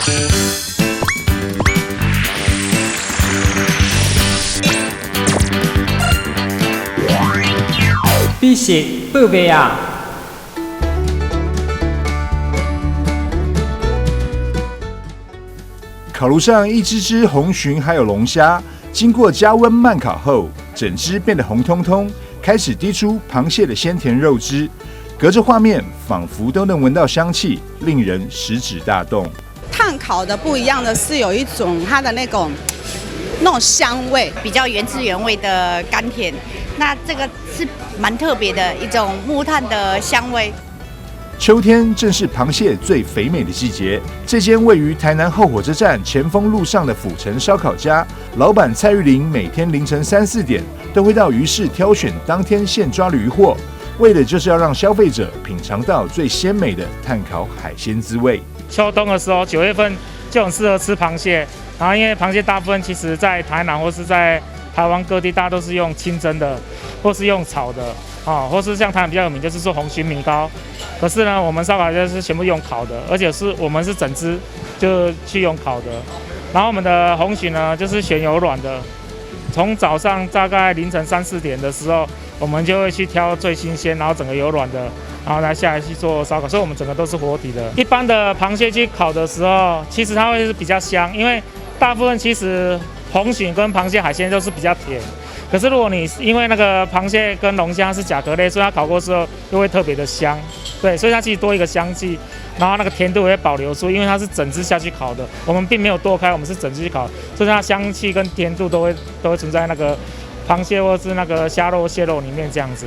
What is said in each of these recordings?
美食报卖啊！烤炉上一只只红鲟还有龙虾，经过加温慢烤后，整只变得红彤彤，开始滴出螃蟹的鲜甜肉汁。隔着画面，仿佛都能闻到香气，令人食指大动。炭烤的不一样的是，有一种它的那种香味，比较原汁原味的甘甜。那这个是蛮特别的一种木炭的香味。秋天正是螃蟹最肥美的季节。这间位于台南后火车站前锋路上的府城烧烤家，老板蔡玉玲每天凌晨3、4点都会到鱼市挑选当天现抓的鱼货，为的就是要让消费者品尝到最鲜美的炭烤海鲜滋味。秋冬的时候，9月份就很适合吃螃蟹。然后因为螃蟹大部分其实在台南或是在台湾各地，大家都是用清蒸的，或是用炒的，或是像台南比较有名就是做红鲟米糕。可是呢，我们烧烤就是全部用烤的，而且我们是整只就去用烤的。然后我们的红鲟呢，就是选有卵的。从早上大概凌晨3、4点的时候，我们就会去挑最新鲜，然后整个有卵的，然后拿下来去做烧烤。所以我们整个都是活体的。一般的螃蟹去烤的时候，其实它会是比较香，因为大部分其实红鲟跟螃蟹海鲜都是比较甜。可是如果你因为那个螃蟹跟龙虾是甲壳类，所以它烤过之后又会特别的香，对，所以它其实多一个香气，然后那个甜度也会保留住，因为它是整只下去烤的，我们并没有剁开，我们是整只去烤，所以它香气跟甜度都会存在那个螃蟹或是那个虾肉、蟹肉里面这样子。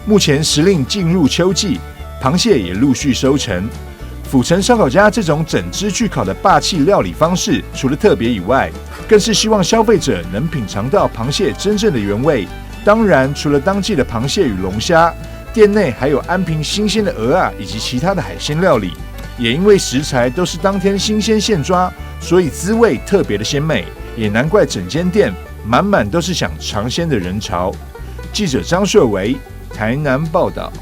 目前时令进入秋季，螃蟹也陆续收成。府城烧烤家这种整只去烤的霸气料理方式，除了特别以外，更是希望消费者能品尝到螃蟹真正的原味。当然，除了当季的螃蟹与龙虾，店内还有安平新鲜的蚵仔以及其他的海鲜料理。也因为食材都是当天新鲜现抓，所以滋味特别的鲜美，也难怪整间店满满都是想尝鲜的人潮。记者张硕维，台南报道。